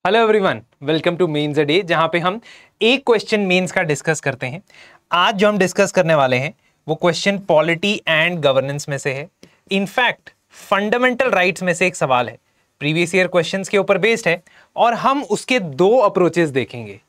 Hello everyone, welcome to mains a day, जहां पे हम एक क्वेश्चन मेंस का डिस्कस करते हैं। आज जो हम डिस्कस करने वाले हैं वो क्वेश्चन पॉलिटी एंड गवर्नेंस में से है। इनफैक्ट फंडामेंटल राइट्स में से एक सवाल है, प्रीवियस ईयर क्वेश्चंस के ऊपर बेस्ड है और हम उसके दो अप्रोचेस देखेंगे,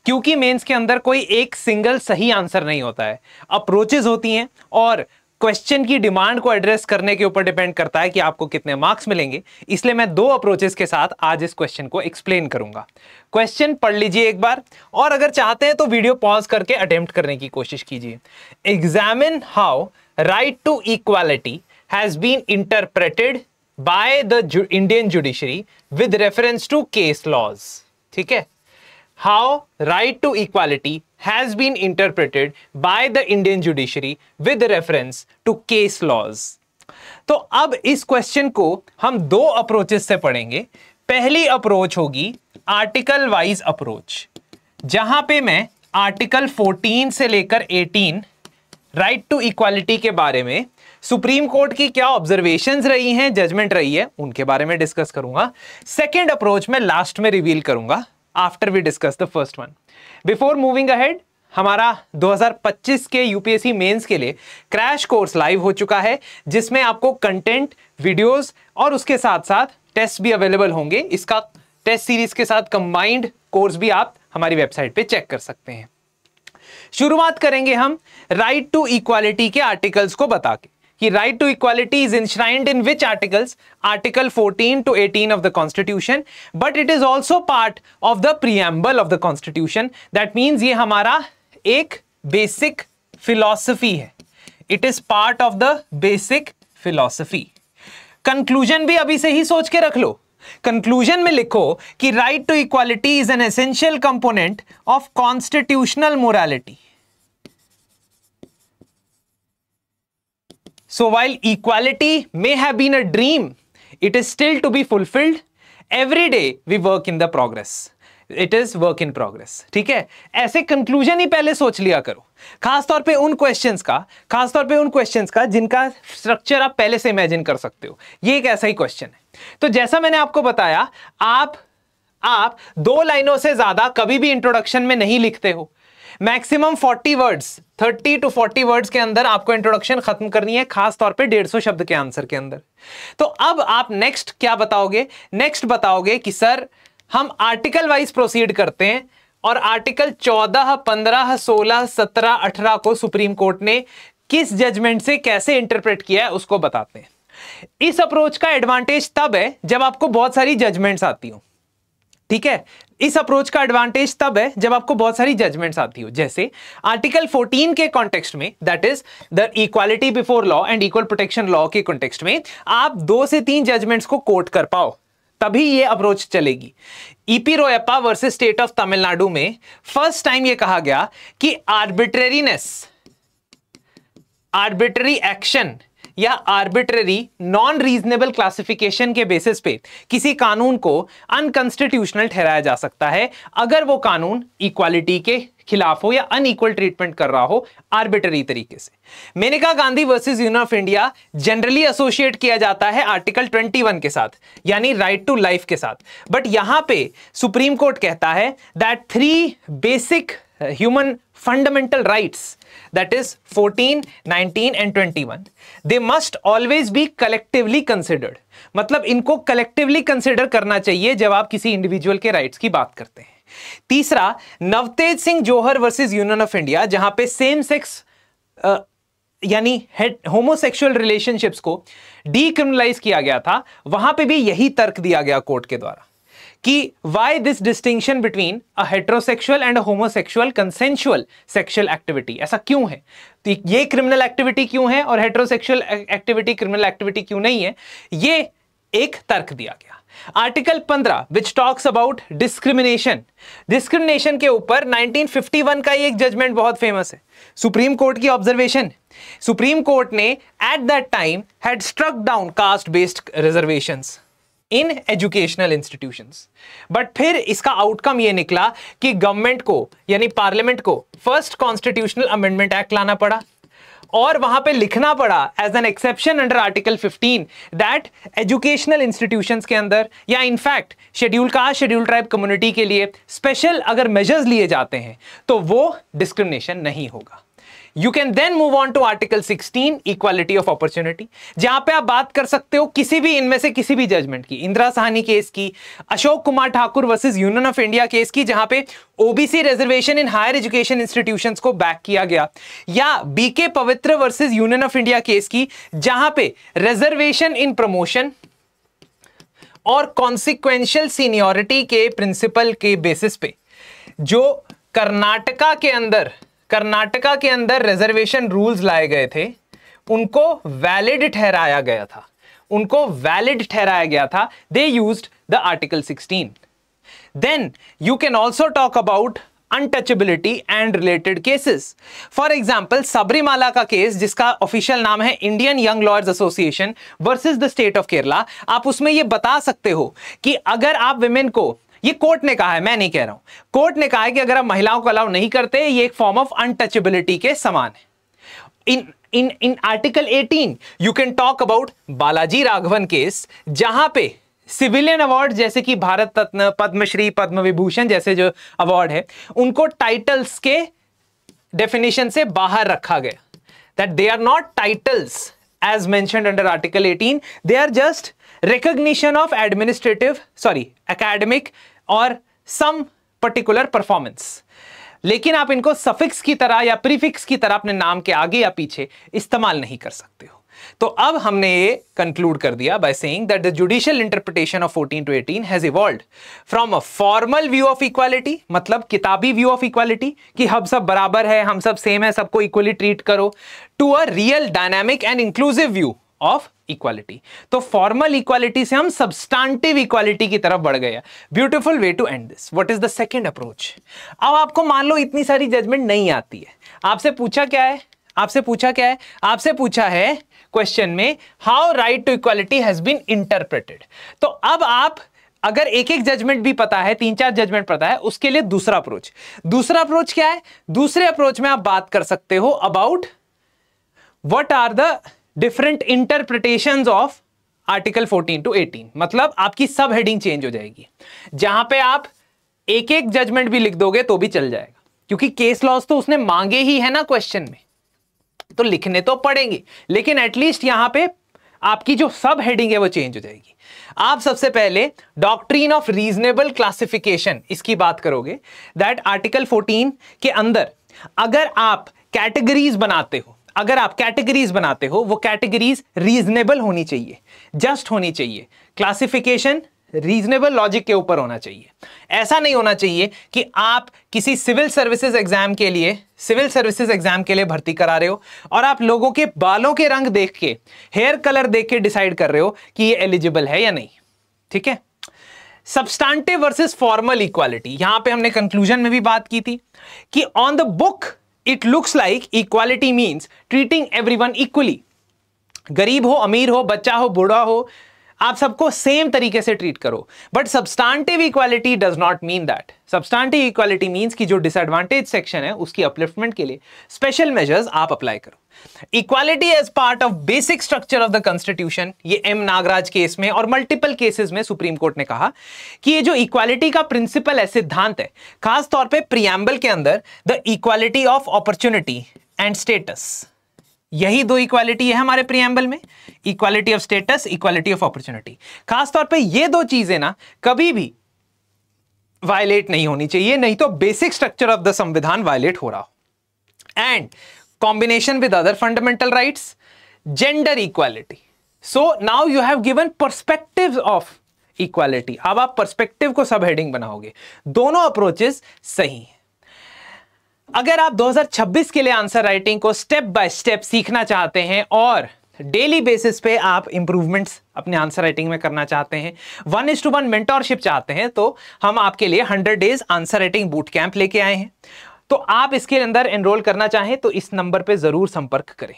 क्योंकि मेंस के अंदर कोई एक सिंगल सही आंसर नहीं होता है, अप्रोचेस होती हैं और क्वेश्चन की डिमांड को एड्रेस करने के ऊपर डिपेंड करता है कि आपको कितने मार्क्स मिलेंगे। इसलिए मैं दो अप्रोचेस के साथ आज इस क्वेश्चन को एक्सप्लेन करूंगा। क्वेश्चन पढ़ लीजिए एक बार और अगर चाहते हैं तो वीडियो पॉज करके अटेम्प्ट करने की कोशिश कीजिए। Examine how right to equality has been interpreted by the Indian judiciary with reference to case laws. ठीक है, how right to equality has been interpreted by the Indian judiciary with reference to case laws। तो अब इस question को हम दो approaches से पढ़ेंगे। पहली अप्रोच होगी आर्टिकल वाइज अप्रोच, जहां पे मैं आर्टिकल 14 से लेकर 18 राइट टू इक्वालिटी के बारे में सुप्रीम कोर्ट की क्या ऑब्जर्वेशंस रही हैं, जजमेंट रही है, उनके बारे में डिस्कस करूंगा। सेकेंड अप्रोच मैं लास्ट में रिवील करूंगा after we discuss the first one. Before moving ahead, हमारा 2025 के यूपीएससी मेंस के लिए क्रैश कोर्स लाइव हो चुका है, जिसमें आपको कंटेंट, वीडियोस और उसके साथ साथ टेस्ट भी अवेलेबल होंगे। इसका टेस्ट सीरीज के साथ कंबाइंड कोर्स भी आप हमारी वेबसाइट पे चेक कर सकते हैं। शुरुआत करेंगे हम राइट टू इक्वालिटी के आर्टिकल्स को बता के कि right to equality is enshrined in which articles? Article 14 to 18 of the Constitution, but it is also part of the preamble of the Constitution. That means ये हमारा एक basic philosophy है। It is part of the basic philosophy। Conclusion भी अभी से ही सोच के रख लो। Conclusion में लिखो कि right to equality is an essential component of constitutional morality। So while equality may have been a dream, it is still to be fulfilled. Every day we work in the progress. It is work in progress. ठीक है, ऐसे conclusion ही पहले सोच लिया करो, खासतौर पे उन क्वेश्चंस का जिनका स्ट्रक्चर आप पहले से इमेजिन कर सकते हो। ये एक ऐसा ही क्वेश्चन है। तो जैसा मैंने आपको बताया, आप दो लाइनों से ज्यादा कभी भी इंट्रोडक्शन में नहीं लिखते हो। मैक्सिमम 40 वर्ड्स, 30 to 40 वर्ड्स के अंदर आपको इंट्रोडक्शन खत्म करनी है, खास तौर पे 150 शब्द के आंसर के अंदर। तो अब आप नेक्स्ट क्या बताओगे? नेक्स्ट बताओगे कि सर हम आर्टिकल वाइज प्रोसीड करते हैं और आर्टिकल 14, 15, 16, 17, 18 को सुप्रीम कोर्ट ने किस जजमेंट से कैसे इंटरप्रेट किया है उसको बताते हैं। इस अप्रोच का एडवांटेज तब है जब आपको बहुत सारी जजमेंट्स आती हो। ठीक है, इस अप्रोच का एडवांटेज तब है जब आपको बहुत सारी जजमेंट्स आती हो। जैसे आर्टिकल 14 के कॉन्टेक्स्ट में, that is the equality before law and equal protection law के कॉन्टेक्स्ट में, आप 2 से 3 जजमेंट्स को कोट कर पाओ, तभी ये अप्रोच चलेगी। EP Royappa versus state of Tamil Nadu में फर्स्ट टाइम ये कहा गया कि आर्बिट्ररी एक्शन या आर्बिट्ररी नॉन रीजनेबल क्लासिफिकेशन के बेसिस पे किसी कानून को अनकॉन्स्टिट्यूशनल ठहराया जा सकता है अगर वो कानून इक्वालिटी के खिलाफ हो या अनइक्वल ट्रीटमेंट कर रहा हो आर्बिट्ररी तरीके से। Maneka Gandhi versus Union of India generally associate किया जाता है आर्टिकल 21 के साथ, यानी राइट टू लाइफ के साथ, बट यहां पे सुप्रीम कोर्ट कहता है that 3 basic human fundamental rights, that is 14, 19 and 21, they must always be collectively considered। मतलब इनको collectively consider करना चाहिए जब आप किसी इंडिविजुअल के राइट्स की बात करते हैं। तीसरा, नवतेज सिंह जोहर वर्सेस यूनियन ऑफ इंडिया, जहां पे सेम सेक्स यानी होमोसेक्सुअल रिलेशनशिप्स को डीक्रिमिनलाइज किया गया था, वहां पे भी यही तर्क दिया गया कोर्ट के द्वारा कि why this distinction between a heterosexual and a homosexual consensual sexual activity, ऐसा क्यों है? तो ये क्रिमिनल एक्टिविटी क्यों है और हेटेरोसेक्सुअल एक्टिविटी क्रिमिनल एक्टिविटी क्यों नहीं है? ये एक तर्क दिया गया। Article 15 which talks about discrimination के ऊपर 1951 का एक जजमेंट बहुत फेमस है, सुप्रीम कोर्ट की ऑब्जर्वेशन। सुप्रीम कोर्ट ने at that time had struck down caste based reservations in educational institutions, but फिर इसका आउटकम यह निकला कि गवर्नमेंट को यानी पार्लियामेंट को फर्स्ट कॉन्स्टिट्यूशनल अमेंडमेंट एक्ट लाना पड़ा और वहां पे लिखना पड़ा as an exception under article 15 that educational institutions के अंदर या in fact schedule caste schedule tribe community के लिए स्पेशल अगर मेजर्स लिए जाते हैं तो वो डिस्क्रिमिनेशन नहीं होगा। You can then move on to Article 16 equality of opportunity, जहां पे आप बात कर सकते हो किसी भी इनमें से किसी भी जजमेंट की, इंदिरा साहनी केस की, Ashok Kumar Thakur versus Union of India case की जहां पे OBC reservation in higher education institutions को बैक किया गया, या B K Pavitra versus Union of India case की जहां पे रिजर्वेशन इन प्रमोशन और कॉन्सिक्वेंशियल सीनियरिटी के प्रिंसिपल के बेसिस पे जो कर्नाटका के अंदर रिजर्वेशन रूल्स लाए गए थे उनको वैलिड ठहराया गया था, they used the article 16। Then you can also talk about untouchability and related cases. For example Sabarimala का केस जिसका ऑफिशियल नाम है Indian young lawyers association versus the state of Kerala, आप उसमें यह बता सकते हो कि अगर आप विमेन को, ये कोर्ट ने कहा है, मैं नहीं कह रहा हूं, कोर्ट ने कहा है कि अगर आप महिलाओं को अलाउ नहीं करते ये एक फॉर्म ऑफ अनटचेबिलिटी के समान है। In article 18 you can talk about Balaji Raghavan case जहां पे सिविलियन अवार्ड जैसे कि भारत रत्न, पद्मश्री, पद्म विभूषण जैसे जो अवार्ड है उनको टाइटल्स के डेफिनेशन से बाहर रखा गया, that they are not titles as mentioned under article 18, they are just recognition of academic or some particular performance। लेकिन आप इनको सफिक्स की तरह या प्रीफिक्स की तरह अपने नाम के आगे या पीछे इस्तेमाल नहीं कर सकते हो। तो अब हमने ये कंक्लूड कर दिया by saying that the judicial interpretation of 14 to 18 has evolved from a formal view of equality, मतलब किताबी व्यू ऑफ इक्वालिटी कि हम सब बराबर है, हम सब सेम है, सबको इक्वली ट्रीट करो, to a real dynamic and inclusive view of equality. तो फॉर्मल इक्वालिटी से हम सब्सटैंटिव इक्वालिटी की तरफ बढ़ गए। Beautiful way to end this. What is the second approach? अब आपको मान लो इतनी सारी जजमेंट नहीं आती है, आपसे पूछा है क्वेश्चन में how right to equality has been interpreted. तो अब आप अगर एक एक जजमेंट भी पता है, 3-4 जजमेंट पता है, उसके लिए दूसरा अप्रोच क्या है? दूसरे अप्रोच में आप बात कर सकते हो about what are the different interpretations of article 14 to 18। मतलब आपकी सब हेडिंग चेंज हो जाएगी, जहां पे आप एक एक जजमेंट भी लिख दोगे तो भी चल जाएगा, क्योंकि केस लॉस तो उसने मांगे ही है ना क्वेश्चन में, तो लिखने तो पड़ेंगे, लेकिन एटलीस्ट यहां पे आपकी जो सब हेडिंग है वो चेंज हो जाएगी। आप सबसे पहले डॉक्ट्रिन ऑफ रीजनेबल क्लासिफिकेशन इसकी बात करोगे, दैट आर्टिकल 14 के अंदर अगर आप कैटेगरीज बनाते हो वो कैटेगरीज रीजनेबल होनी चाहिए, जस्ट होनी चाहिए, क्लासिफिकेशन रीजनेबल लॉजिक के ऊपर होना चाहिए। ऐसा नहीं होना चाहिए कि आप किसी सिविल सर्विसेज एग्जाम के लिए भर्ती करा रहे हो और आप लोगों के बालों के रंग देख के, हेयर कलर देख के डिसाइड कर रहे हो कि ये एलिजिबल है या नहीं। ठीक है। सब्सटैंटिव वर्सेस फॉर्मल इक्वालिटी, यहां पे हमने कंक्लूजन में भी बात की थी कि on the book it looks like equality means treating everyone equally. गरीब हो, अमीर हो, बच्चा हो, बूढ़ा हो, आप सबको सेम तरीके से ट्रीट करो। But substantive equality does not mean that. Substantive equality means कि जो डिसएडवांटेज सेक्शन है उसकी अपलिफ्टमेंट के लिए स्पेशल मेजर्स आप अप्लाई करो। Equality as part of basic structure of the constitution, ये एम नागराज केस में और मल्टीपल केसेस में सुप्रीम कोर्ट ने कहा कि ये जो इक्वालिटी का प्रिंसिपल है, सिद्धांत है, खास तौर पे प्रीएम्बल के अंदर the equality of opportunity and status, यही दो इक्वालिटी है हमारे प्रीएम्बल में, equality of status, equality of opportunity. खासतौर पे ये दो चीजें ना कभी भी वायलेट नहीं होनी चाहिए, नहीं तो बेसिक स्ट्रक्चर ऑफ द संविधान वायलेट हो रहा हो। And combination with other fundamental rights, gender equality. So now you have given perspectives of equality. अब आप पर्सपेक्टिव को सब हेडिंग बनाओगे। दोनों अप्रोचेस सही हैं। अगर आप 2026 के लिए आंसर राइटिंग को स्टेप बाय स्टेप सीखना चाहते हैं और डेली बेसिस पे आप इंप्रूवमेंट्स अपने आंसर राइटिंग में करना चाहते हैं, 1:1 मेंटोरशिप चाहते हैं, तो हम आपके लिए 100 days answer writing boot camp लेके आए हैं। तो आप इसके अंदर एनरोल करना चाहें तो इस नंबर पे जरूर संपर्क करें।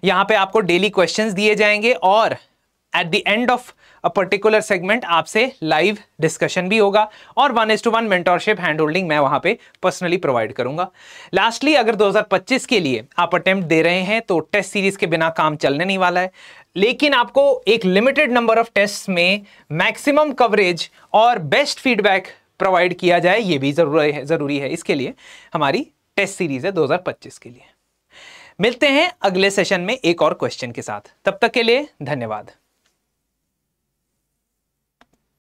यहां पे आपको डेली क्वेश्चंस दिए जाएंगे और at the end of a particular segment आपसे लाइव डिस्कशन भी होगा और 1:1 मेंटोरशिप हैंड होल्डिंग मैं वहां पे पर्सनली प्रोवाइड करूंगा। लास्टली, अगर 2025 के लिए आप अटेम्प्ट दे रहे हैं तो टेस्ट सीरीज के बिना काम चलने नहीं वाला है, लेकिन आपको एक लिमिटेड नंबर ऑफ टेस्ट में मैक्सिमम कवरेज और बेस्ट फीडबैक प्रोवाइड किया जाए, ये भी जरूरी है। इसके लिए हमारी टेस्ट सीरीज है 2025 के लिए। मिलते हैं अगले सेशन में एक और क्वेश्चन के साथ, तब तक के लिए धन्यवाद।